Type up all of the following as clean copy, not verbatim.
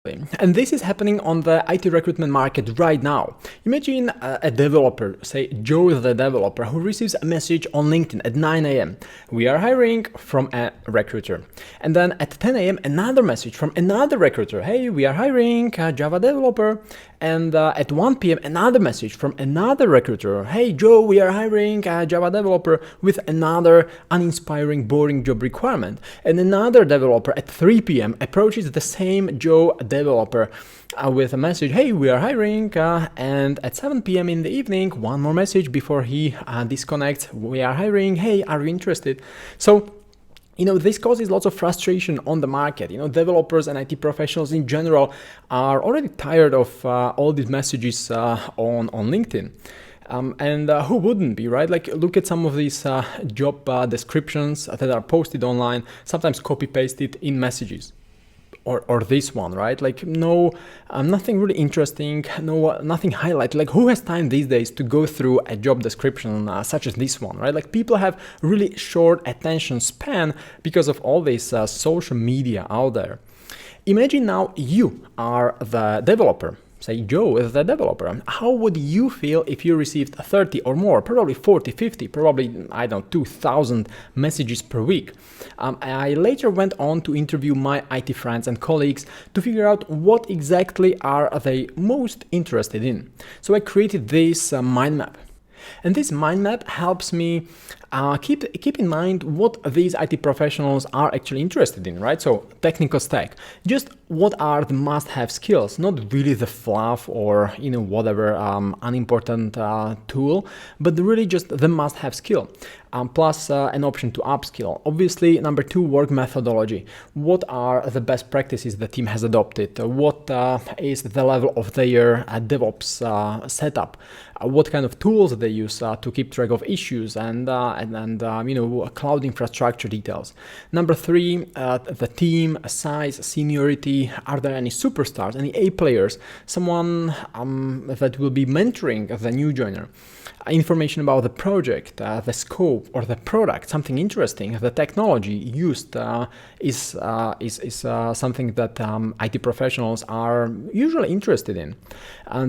And this is happening on the IT recruitment market right now. Imagine a developer, say Joe the developer, who receives a message on LinkedIn at 9 a.m. We are hiring from a recruiter. And then at 10 a.m. another message from another recruiter. Hey, we are hiring a Java developer. And at 1 p.m. another message from another recruiter. Hey Joe, we are hiring a Java developer with another uninspiring, boring job requirement. And another developer at 3 p.m. approaches the same Joe developer with a message, hey, we are hiring, and at 7 p.m. in the evening, one more message before he disconnects, we are hiring, hey, are you interested? So, this causes lots of frustration on the market. Developers and IT professionals in general are already tired of all these messages on LinkedIn. And who wouldn't be, right? Like, look at some of these job descriptions that are posted online, sometimes copy-pasted in messages. Or this one, right? Like nothing really interesting, nothing highlighted. Like who has time these days to go through a job description such as this one, right? Like people have really short attention span because of all this social media out there. Imagine now you are the developer. Say Joe is the developer. How would you feel if you received 30 or more, probably 40, 50, probably, 2,000 messages per week? I later went on to interview my IT friends and colleagues to figure out what exactly are they most interested in. So I created this mind map. And this mind map helps me keep in mind what these IT professionals are actually interested in, right? So technical stack, just what are the must-have skills, not really the fluff or whatever unimportant tool, but really just the must-have skill. Plus an option to upskill. Obviously, number 2, work methodology. What are the best practices the team has adopted? What is the level of their DevOps setup? What kind of tools they use to keep track of issues and cloud infrastructure details. Number 3, the team size, seniority. Are there any superstars, any A players, someone that will be mentoring the new joiner? Information about the project, the scope or the product, something interesting. The technology used is something that IT professionals are usually interested in.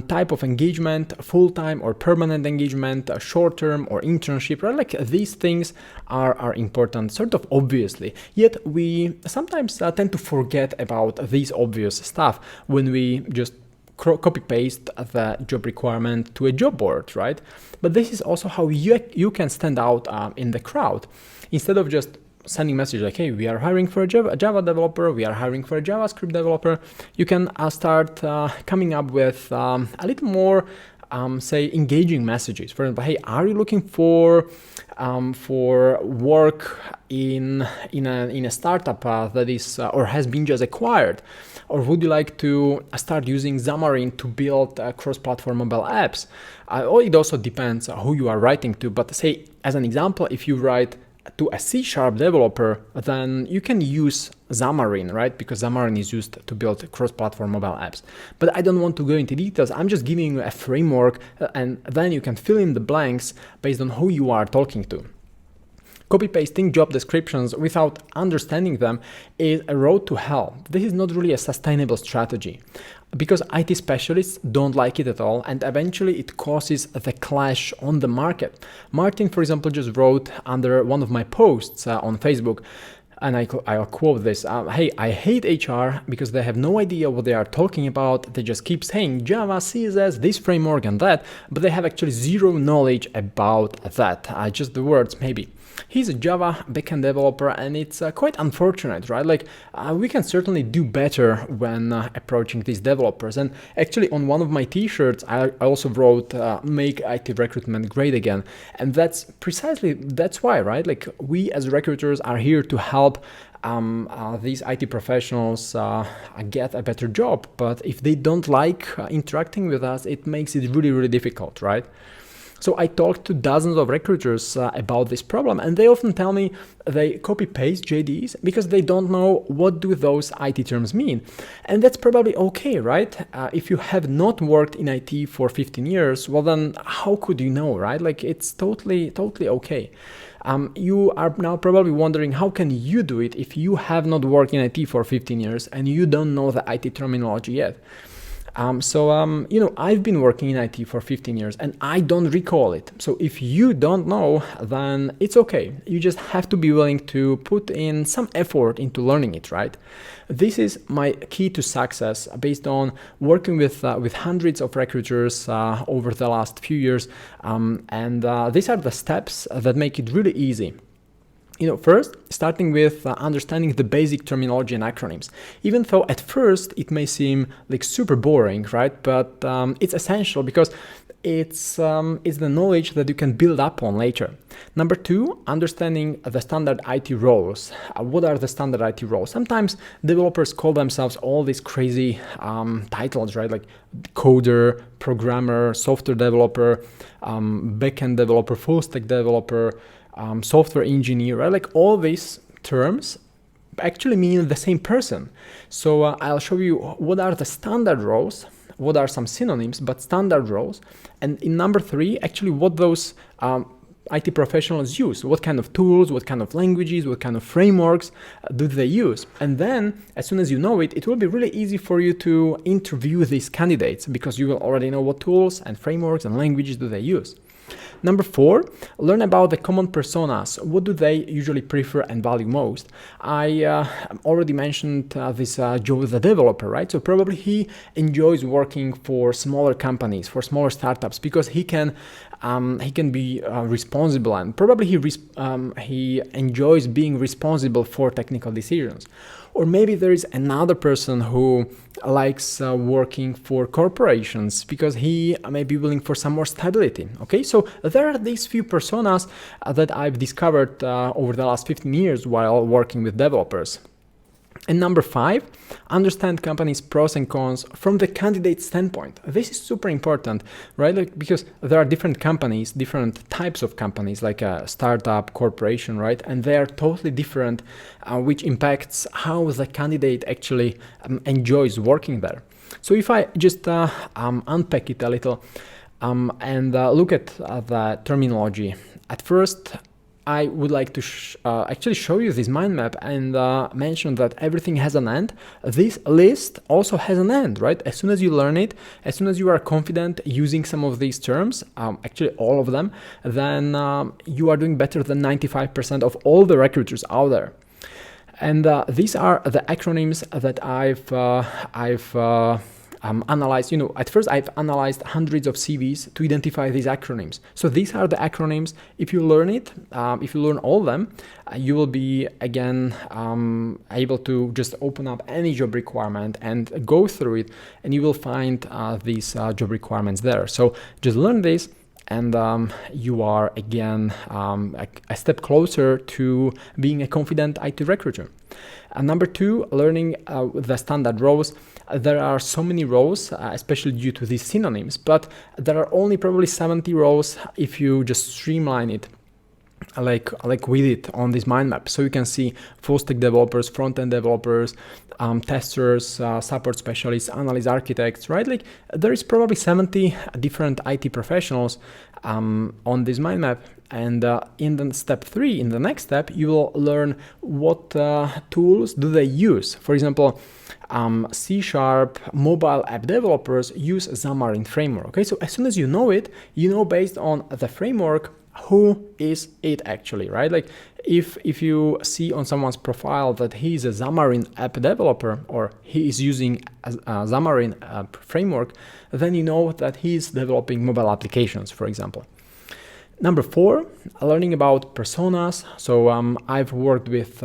Type of engagement, full-time or permanent engagement, short-term or internship, right? Like these things are important, sort of obviously. Yet we sometimes tend to forget about this obvious stuff when we just copy-paste the job requirement to a job board, right? But this is also how you can stand out in the crowd. Instead of just sending message like, hey, we are hiring for a Java developer, we are hiring for a JavaScript developer, you can start coming up with a little more say engaging messages. For example, hey, are you looking for work in a startup that is or has been just acquired, or would you like to start using Xamarin to build cross-platform mobile apps? It also depends who you are writing to, but say as an example, if you write to a C# developer, then you can use Xamarin, right? Because Xamarin is used to build cross-platform mobile apps. But I don't want to go into details. I'm just giving you a framework, and then you can fill in the blanks based on who you are talking to. Copy-pasting job descriptions without understanding them is a road to hell. This is not really a sustainable strategy because IT specialists don't like it at all, and eventually it causes the clash on the market. Martin, for example, just wrote under one of my posts on Facebook, and I'll quote this, hey, I hate HR because they have no idea what they are talking about. They just keep saying Java, CSS, this framework and that, but they have actually zero knowledge about that, just the words maybe. He's a Java backend developer, and it's quite unfortunate, right? Like we can certainly do better when approaching these developers. And actually on one of my t-shirts, I also wrote, make IT recruitment great again. And that's why, right? Like we as recruiters are here to help these IT professionals get a better job. But if they don't like interacting with us, it makes it really, really difficult, right? So I talked to dozens of recruiters about this problem, and they often tell me they copy paste JDs because they don't know what do those IT terms mean. And that's probably okay, right? If you have not worked in IT for 15 years, well then how could you know, right? Like it's totally okay. You are now probably wondering how can you do it if you have not worked in IT for 15 years and you don't know the IT terminology yet. I've been working in IT for 15 years and I don't recall it. So if you don't know, then it's okay. You just have to be willing to put in some effort into learning it, right? This is my key to success based on working with hundreds of recruiters over the last few years. These are the steps that make it really easy. First, starting with understanding the basic terminology and acronyms. Even though at first it may seem like super boring, right? But it's essential because it's the knowledge that you can build up on later. Number two, understanding the standard IT roles. What are the standard IT roles? Sometimes developers call themselves all these crazy titles, right? Like coder, programmer, software developer, backend developer, full stack developer, software engineer, right? Like all these terms actually mean the same person. So I'll show you what are the standard roles, what are some synonyms, but standard roles. And in number three, actually what those IT professionals use, what kind of tools, what kind of languages, what kind of frameworks do they use. And then as soon as you know it, it will be really easy for you to interview these candidates because you will already know what tools and frameworks and languages do they use. Number four, learn about the common personas. What do they usually prefer and value most? I already mentioned this Joe the developer, right? So probably he enjoys working for smaller companies, for smaller startups, because he can be responsible, and probably he enjoys being responsible for technical decisions. Or maybe there is another person who likes working for corporations because he may be willing for some more stability. Okay, so there are these few personas that I've discovered over the last 15 years while working with developers. And number five, understand companies' pros and cons from the candidate standpoint. This is super important, right? Like, because there are different companies, different types of companies, like a startup, corporation, right? And they are totally different, which impacts how the candidate actually enjoys working there. So if I just unpack it a little and look at the terminology, at first, I would like to actually show you this mind map and mention that everything has an end. This list also has an end, right? As soon as you learn it, as soon as you are confident using some of these terms, actually all of them, then you are doing better than 95% of all the recruiters out there. And these are the acronyms that I've analyzed. At first I've analyzed hundreds of CVs to identify these acronyms. So these are the acronyms. If you learn it, if you learn all of them, you will be again able to just open up any job requirement and go through it, and you will find these job requirements there. So just learn this, and you are again a step closer to being a confident IT recruiter. And number two, learning the standard roles. There are so many roles, especially due to these synonyms, but there are only probably 70 roles if you just streamline it like we did on this mind map. So you can see full stack developers, front-end developers, testers, support specialists, analyst architects, right? Like there is probably 70 different IT professionals on this mind map. And in the step three, in the next step, you will learn what tools do they use. For example, C# mobile app developers use Xamarin framework. Okay, so as soon as you know it, you know based on the framework who is it actually, right? Like if you see on someone's profile that he is a Xamarin app developer or he is using a Xamarin framework, then you know that he is developing mobile applications, for example. Number four, learning about personas. So I've worked with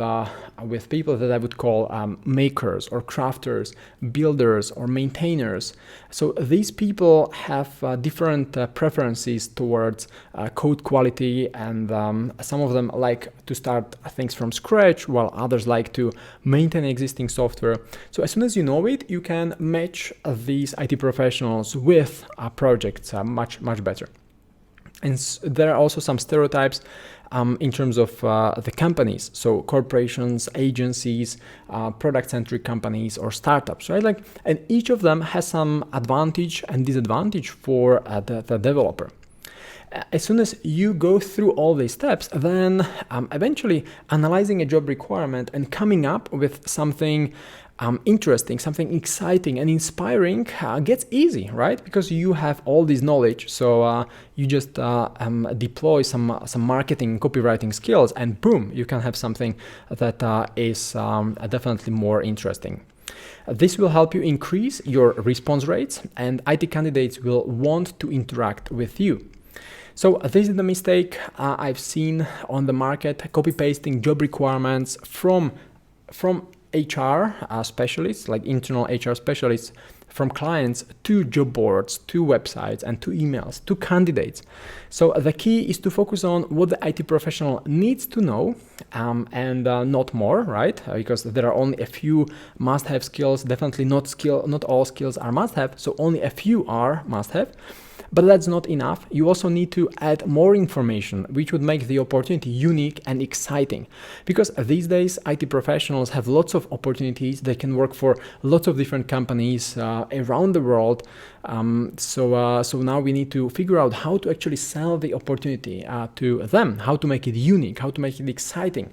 people that I would call makers or crafters, builders or maintainers. So these people have different preferences towards code quality, and some of them like to start things from scratch, while others like to maintain existing software. So as soon as you know it, you can match these IT professionals with projects much better. And there are also some stereotypes in terms of the companies. So corporations, agencies, product-centric companies, or startups, right? Like, and each of them has some advantage and disadvantage for the developer. As soon as you go through all these steps, then eventually analyzing a job requirement and coming up with something interesting, something exciting and inspiring gets easy, right? Because you have all this knowledge. So you just deploy some marketing, copywriting skills, and boom, you can have something that is definitely more interesting. This will help you increase your response rates, and IT candidates will want to interact with you. So this is the mistake I've seen on the market: copy-pasting job requirements from HR specialists, like internal HR specialists, from clients to job boards, to websites, and to emails, to candidates. So the key is to focus on what the IT professional needs to know, and not more, right? Because there are only a few must-have skills. Definitely not all skills are must-have, so only a few are must-have. But that's not enough. You also need to add more information, which would make the opportunity unique and exciting. Because these days, IT professionals have lots of opportunities. They can work for lots of different companies around the world. So now we need to figure out how to actually sell the opportunity to them, how to make it unique, how to make it exciting.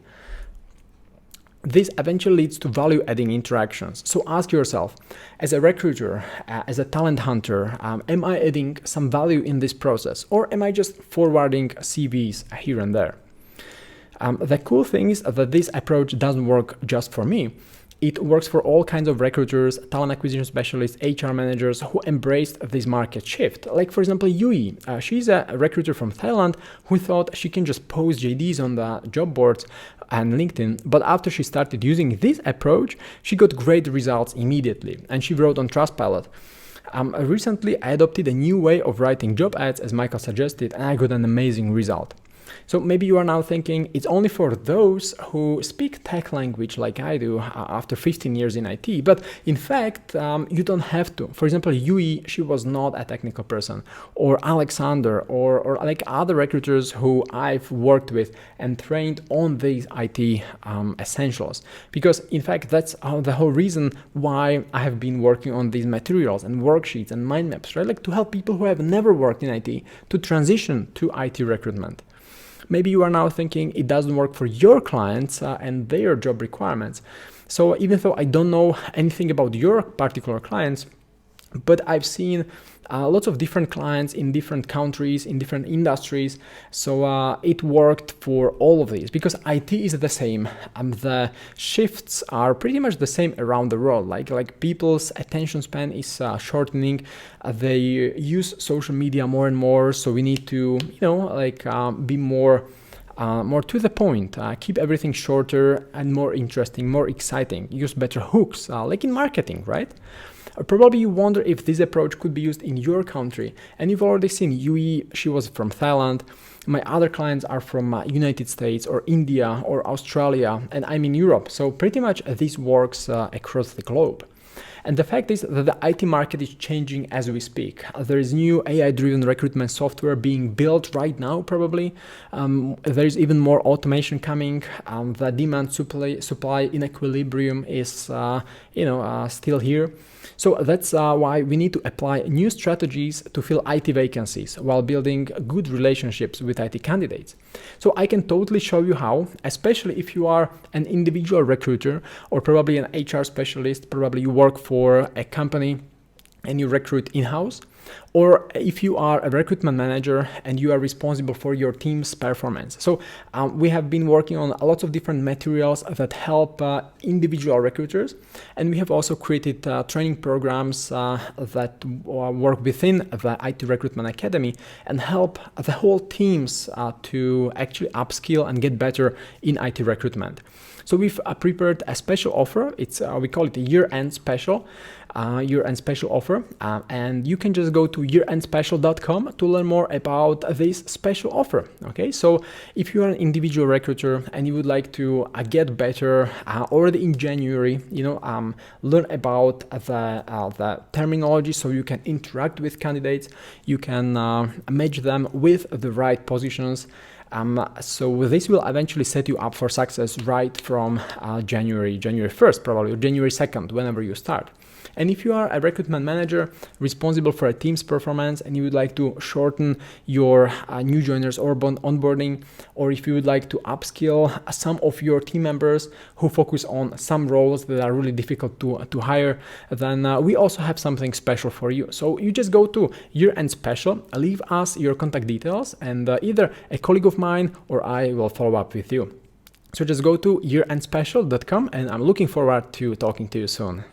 This eventually leads to value-adding interactions. So ask yourself, as a recruiter, as a talent hunter, am I adding some value in this process, or am I just forwarding CVs here and there? The cool thing is that this approach doesn't work just for me. It works for all kinds of recruiters, talent acquisition specialists, HR managers who embraced this market shift. Like, for example, Yui. She's a recruiter from Thailand who thought she can just post JDs on the job boards and LinkedIn. But after she started using this approach, she got great results immediately. And she wrote on Trustpilot, recently I adopted a new way of writing job ads, as Michael suggested, and I got an amazing result. So maybe you are now thinking it's only for those who speak tech language like I do after 15 years in IT. But in fact, you don't have to. For example, Yui, she was not a technical person, or Alexander, or like other recruiters who I've worked with and trained on these IT essentials. Because in fact, that's the whole reason why I have been working on these materials and worksheets and mind maps, right? Like to help people who have never worked in IT to transition to IT recruitment. Maybe you are now thinking it doesn't work for your clients and their job requirements. So even though I don't know anything about your particular clients, but I've seen lots of different clients in different countries, in different industries. So it worked for all of these because IT is the same. The shifts are pretty much the same around the world. Like people's attention span is shortening. They use social media more and more. So we need to, be more to the point, keep everything shorter and more interesting, more exciting. Use better hooks, like in marketing, right? Probably you wonder if this approach could be used in your country. And you've already seen Yui, she was from Thailand. My other clients are from United States or India or Australia, and I'm in Europe. So pretty much this works across the globe. And the fact is that the IT market is changing as we speak. There is new AI-driven recruitment software being built right now, probably. There is even more automation coming. The demand supply in equilibrium is, still here. So that's why we need to apply new strategies to fill IT vacancies while building good relationships with IT candidates. So I can totally show you how, especially if you are an individual recruiter or probably an HR specialist, probably you work for a company and you recruit in-house, or if you are a recruitment manager and you are responsible for your team's performance. So we have been working on lots of different materials that help individual recruiters, and we have also created training programs that work within the IT Recruitment Academy and help the whole teams to actually upskill and get better in IT recruitment. So we've prepared a special offer. We call it a year-end special. year-end special offer, and you can just go to yearendspecial.com to learn more about this special offer. Okay, so if you are an individual recruiter and you would like to get better already in January, learn about the terminology so you can interact with candidates, you can match them with the right positions. So this will eventually set you up for success right from January 1st, probably, or January 2nd, whenever you start. And if you are a recruitment manager responsible for a team's performance and you would like to shorten your new joiners or onboarding, or if you would like to upskill some of your team members who focus on some roles that are really difficult to hire, then we also have something special for you. So you just go to Year-End Special, leave us your contact details, and either a colleague of mine or I will follow up with you. So just go to yearendspecial.com, and I'm looking forward to talking to you soon.